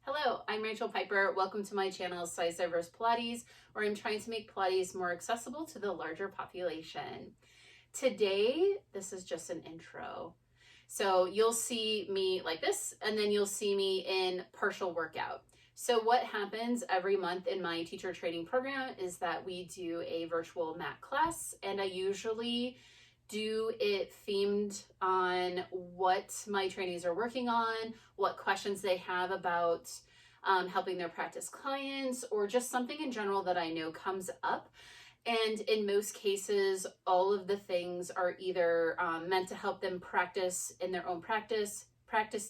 Hello, I'm Rachel Piper. Welcome to my channel, Size Diverse Pilates, where I'm trying to make Pilates more accessible to the larger population. Today, this is just an intro. So you'll see me like this, and then you'll see me in partial workout. So what happens every month in my teacher training program is that we do a virtual mat class, and I usually do it themed on what my trainees are working on, what questions they have about helping their practice clients, or just something in general that I know comes up. And in most cases, all of the things are either meant to help them practice in their own practice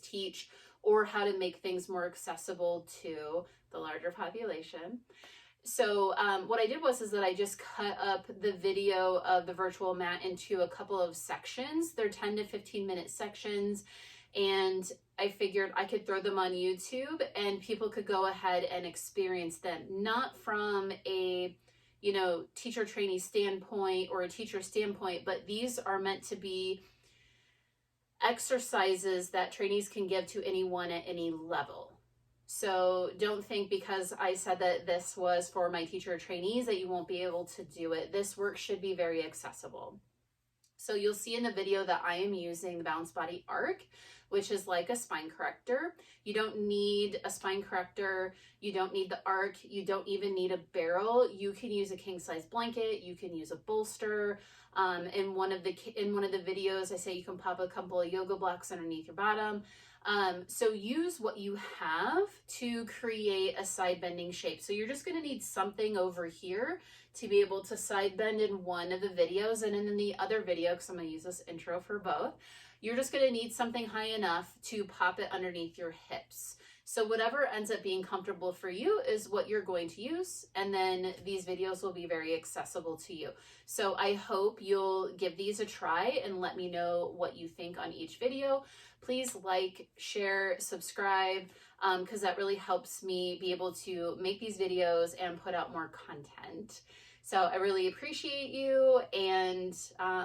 teach, or how to make things more accessible to the larger population. So what I did was that I just cut up the video of the virtual mat into a couple of sections. They're 10 to 15 minute sections, and I figured I could throw them on YouTube and people could go ahead and experience them, not from a teacher trainee standpoint or a teacher standpoint, but these are meant to be exercises that trainees can give to anyone at any level. So don't think because I said that this was for my teacher trainees that you won't be able to do it. This work should be very accessible. So you'll see in the video that I am using the Balanced Body Arc, which is like a spine corrector. You don't need a spine corrector. You don't need the arc. You don't even need a barrel. You can use a king size blanket. You can use a bolster. In one of the videos, I say you can pop a couple of yoga blocks underneath your bottom. So use what you have to create a side bending shape. So you're just going to need something over here to be able to side bend in one of the videos, and in the other video, because I'm going to use this intro for both, you're just going to need something high enough to pop it underneath your hips. So whatever ends up being comfortable for you is what you're going to use, and then these videos will be very accessible to you. So I hope you'll give these a try and let me know what you think on each video. Please like, share, subscribe, because that really helps me be able to make these videos and put out more content. So I really appreciate you, and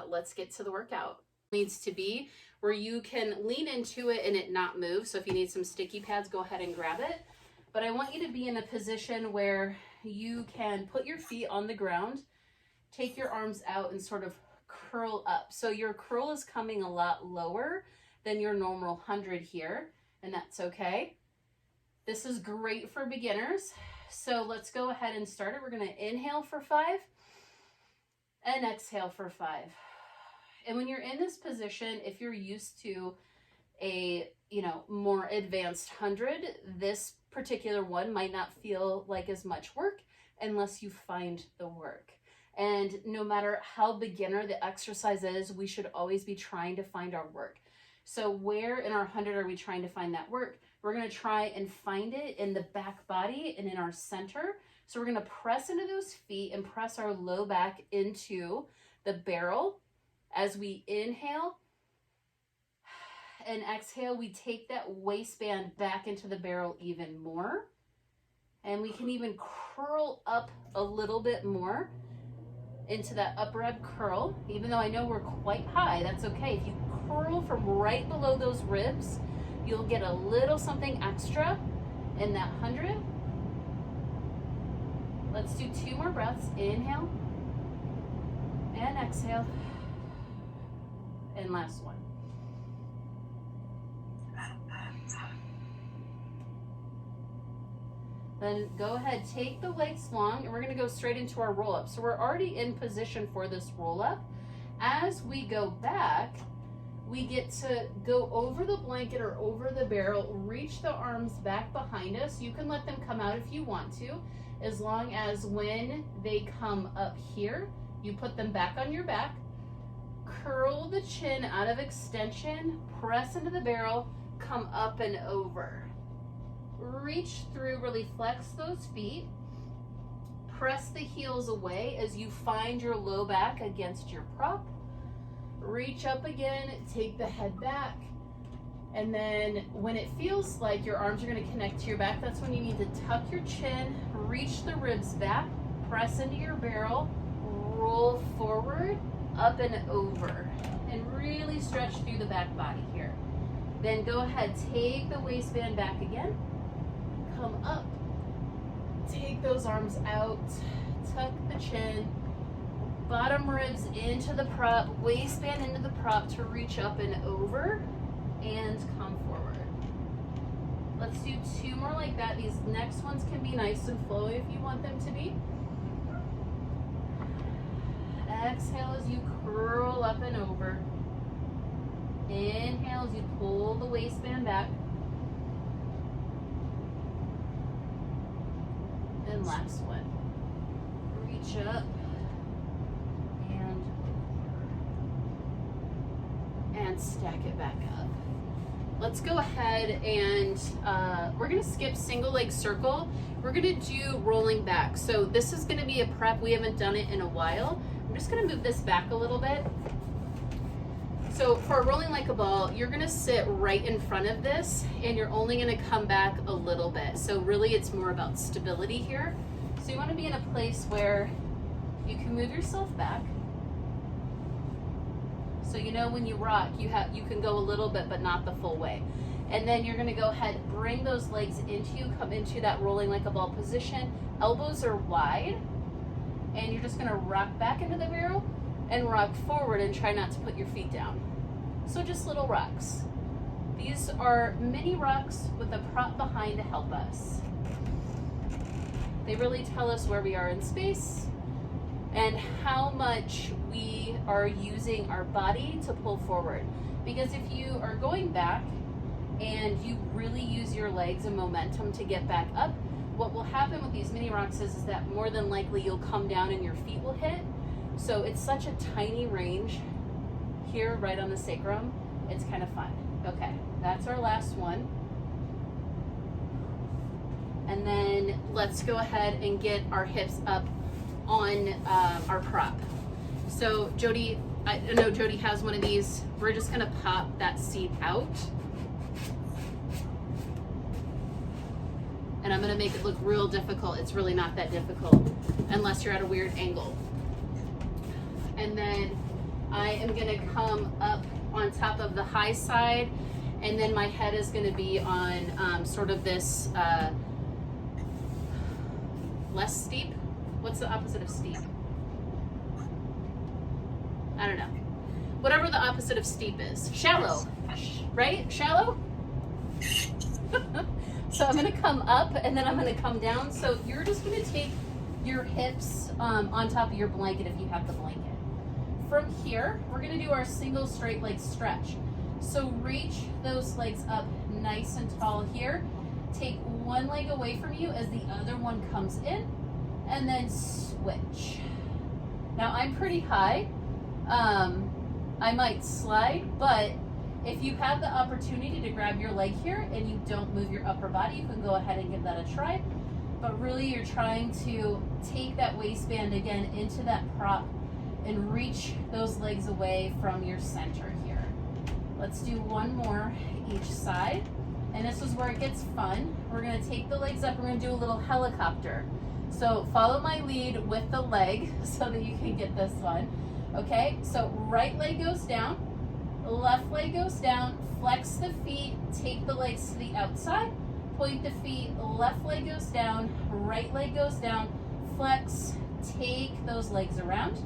let's get to the workout. It needs to be where you can lean into it and it not move. So if you need some sticky pads, go ahead and grab it. But I want you to be in a position where you can put your feet on the ground, take your arms out and sort of curl up. So your curl is coming a lot lower than your normal 100 here, and that's okay. This is great for beginners. So let's go ahead and start it. We're going to inhale for 5 and exhale for 5. And when you're in this position, if you're used to a, more advanced 100, this particular one might not feel like as much work unless you find the work. And no matter how beginner the exercise is, we should always be trying to find our work. So where in our 100 are we trying to find that work? We're going to try and find it in the back body and in our center. So we're going to press into those feet and press our low back into the barrel. As we inhale and exhale, we take that waistband back into the barrel even more. And we can even curl up a little bit more into that upper rib curl. Even though I know we're quite high, that's okay. If you curl from right below those ribs, you'll get a little something extra in that 100. Let's do 2 more breaths. Inhale and exhale. And last one. Then go ahead, take the legs long, and we're going to go straight into our roll up. So we're already in position for this roll up. As we go back, we get to go over the blanket or over the barrel, reach the arms back behind us. You can let them come out if you want to, as long as when they come up here, you put them back on your back. Curl the chin out of extension, press into the barrel, come up and over. Reach through, really flex those feet. Press the heels away as you find your low back against your prop. Reach up again, take the head back. And then when it feels like your arms are going to connect to your back, that's when you need to tuck your chin, reach the ribs back, press into your barrel, roll forward, up and over, and really stretch through the back body here. Then go ahead, take the waistband back again, come up, take those arms out, tuck the chin, bottom ribs into the prop, waistband into the prop to reach up and over, and come forward. Let's do 2 more like that. These next ones can be nice and flowy if you want them to be. Exhale as you curl up and over. Inhale as you pull the waistband back. And last one. Reach up and stack it back up. Let's go ahead and we're gonna skip single leg circle. We're gonna do rolling back. So this is gonna be a prep. We haven't done it in a while. I'm just gonna move this back a little bit. So for rolling like a ball, you're gonna sit right in front of this and you're only gonna come back a little bit. So really it's more about stability here. So you wanna be in a place where you can move yourself back. So you know when you rock, you can go a little bit, but not the full way. And then you're gonna go ahead, bring those legs into you, come into that rolling like a ball position. Elbows are wide, and you're just gonna rock back into the barrel and rock forward and try not to put your feet down. So just little rocks. These are mini rocks with a prop behind to help us. They really tell us where we are in space and how much we are using our body to pull forward. Because if you are going back and you really use your legs and momentum to get back up, what will happen with these mini rocks is that more than likely you'll come down and your feet will hit. So it's such a tiny range here right on the sacrum. It's kind of fun. Okay, that's our last one. And then let's go ahead and get our hips up on our prop. So Jody, I know Jody has one of these. We're just gonna pop that seat out. And I'm gonna make it look real difficult. It's really not that difficult unless you're at a weird angle. And then I am gonna come up on top of the high side, and then my head is gonna be on sort of this less steep. What's the opposite of steep? I don't know. Whatever the opposite of steep is. Shallow, right? Shallow? So I'm gonna come up and then I'm gonna come down. So you're just gonna take your hips on top of your blanket if you have the blanket. From here, we're gonna do our single straight leg stretch. So reach those legs up nice and tall here. Take one leg away from you as the other one comes in, and then switch. Now I'm pretty high. I might slide, but if you have the opportunity to grab your leg here and you don't move your upper body, you can go ahead and give that a try. But really you're trying to take that waistband again into that prop and reach those legs away from your center here. Let's do one more each side. And this is where it gets fun. We're gonna take the legs up, we're gonna do a little helicopter. So follow my lead with the leg so that you can get this one. Okay, so right leg goes down, left leg goes down, flex the feet, take the legs to the outside, point the feet, left leg goes down, right leg goes down, flex, take those legs around,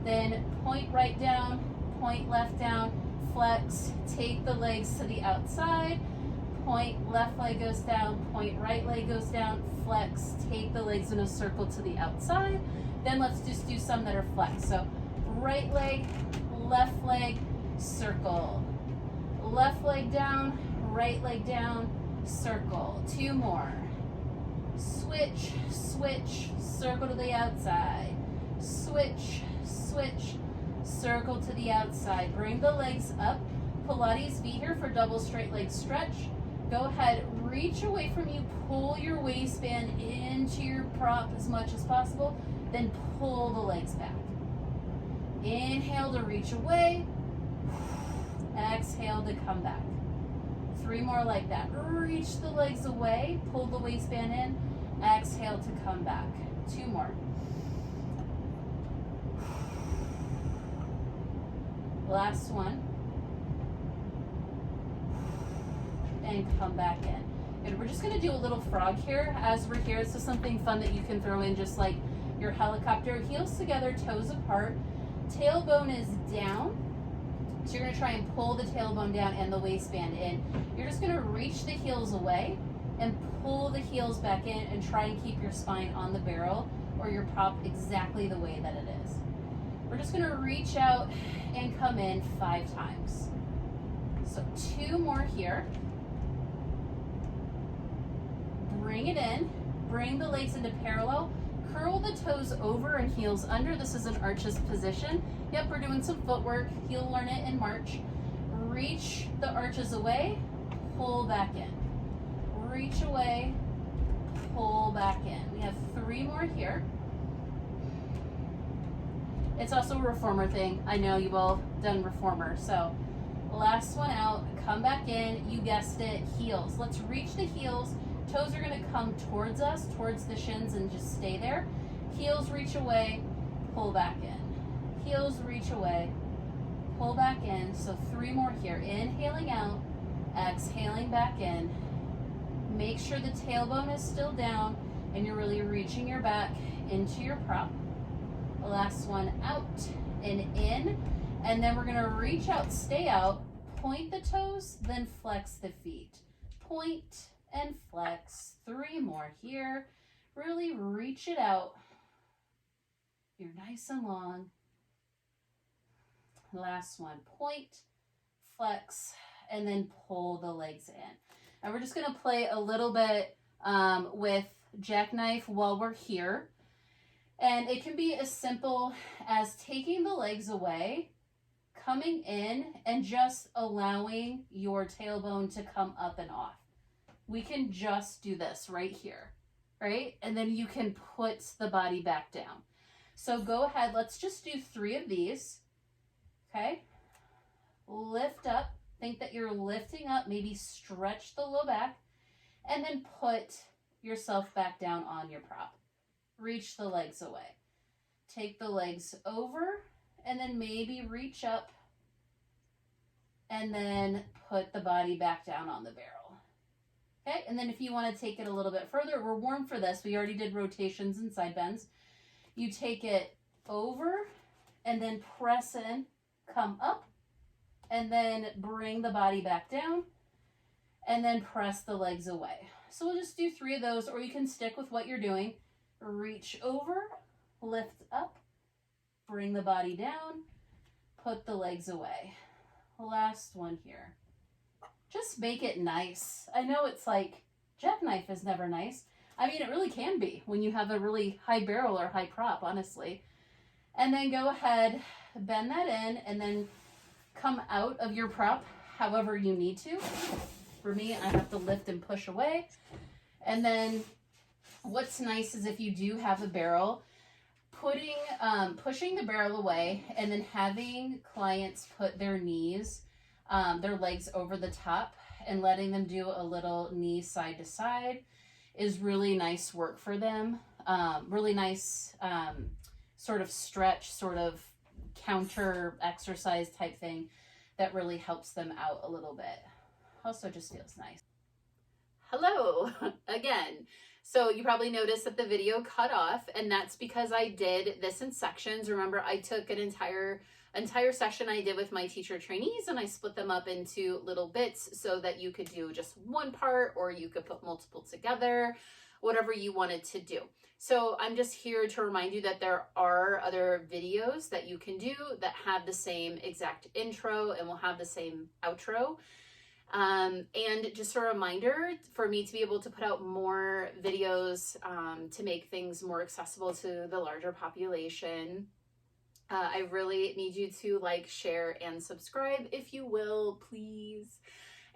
then point right down, point left down, flex, take the legs to the outside, point left leg goes down, point right leg goes down, flex, take the legs in a circle to the outside. Then let's just do some that are flexed. So right leg, circle. Left leg down, right leg down, circle. 2 more. Switch, switch, circle to the outside. Switch, switch, circle to the outside. Bring the legs up. Pilates V here for double straight leg stretch. Go ahead, reach away from you, pull your waistband into your prop as much as possible, then pull the legs back. Inhale to reach away, exhale to come back. 3 more like that. Reach the legs away, pull the waistband in, exhale to come back. 2 more. Last one. And come back in. And we're just gonna do a little frog here as we're here. This is something fun that you can throw in, just like your helicopter. Heels together, toes apart, tailbone is down. So you're gonna try and pull the tailbone down and the waistband in. You're just gonna reach the heels away and pull the heels back in and try and keep your spine on the barrel or your prop exactly the way that it is. We're just gonna reach out and come in 5 times. So 2 more here. Bring it in, bring the legs into parallel, curl the toes over and heels under. This is an arches position. Yep, we're doing some footwork. You'll learn it in March. Reach the arches away, pull back in. Reach away, pull back in. We have 3 more here. It's also a reformer thing. I know you've all done reformer. So last one out, come back in. You guessed it, heels. Let's reach the heels. Toes are gonna come towards us, towards the shins, and just stay there. Heels reach away, pull back in. Heels reach away, pull back in. So 3 more here. Inhaling out, exhaling back in. Make sure the tailbone is still down and you're really reaching your back into your prop. The last one out and in. And then we're gonna reach out, stay out, point the toes, then flex the feet. Point and flex. 3 more here. Really reach it out. You're nice and long. Last one, point, flex, and then pull the legs in. And we're just gonna play a little bit with jackknife while we're here. And it can be as simple as taking the legs away, coming in, and just allowing your tailbone to come up and off. We can just do this right here, right? And then you can put the body back down. So go ahead, let's just do 3 of these, okay? Lift up, think that you're lifting up, maybe stretch the low back, and then put yourself back down on your prop. Reach the legs away. Take the legs over, and then maybe reach up, and then put the body back down on the barrel. Okay, and then if you want to take it a little bit further, we're warm for this. We already did rotations and side bends. You take it over and then press in, come up, and then bring the body back down, and then press the legs away. So we'll just do 3 of those, or you can stick with what you're doing. Reach over, lift up, bring the body down, put the legs away. Last one here. Just make it nice. I know it's like, jackknife is never nice. I mean, it really can be when you have a really high barrel or high prop, honestly. And then go ahead, bend that in, and then come out of your prop however you need to. For me, I have to lift and push away. And then what's nice is if you do have a barrel, pushing the barrel away and then having clients put their knees, their legs over the top and letting them do a little knee side to side is really nice work for them. Really nice sort of stretch, sort of counter exercise type thing that really helps them out a little bit. Also just feels nice. Hello again. So you probably noticed that the video cut off, and that's because I did this in sections. Remember, I took an entire session I did with my teacher trainees and I split them up into little bits so that you could do just one part or you could put multiple together, whatever you wanted to do. So I'm just here to remind you that there are other videos that you can do that have the same exact intro and will have the same outro. And just a reminder for me to be able to put out more videos to make things more accessible to the larger population. I really need you to like, share, and subscribe if you will, please.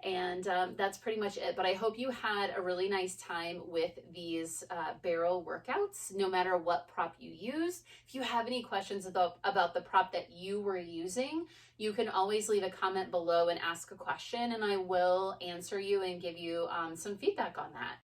And that's pretty much it. But I hope you had a really nice time with these barrel workouts, no matter what prop you use. If you have any questions about the prop that you were using, you can always leave a comment below and ask a question, and I will answer you and give you some feedback on that.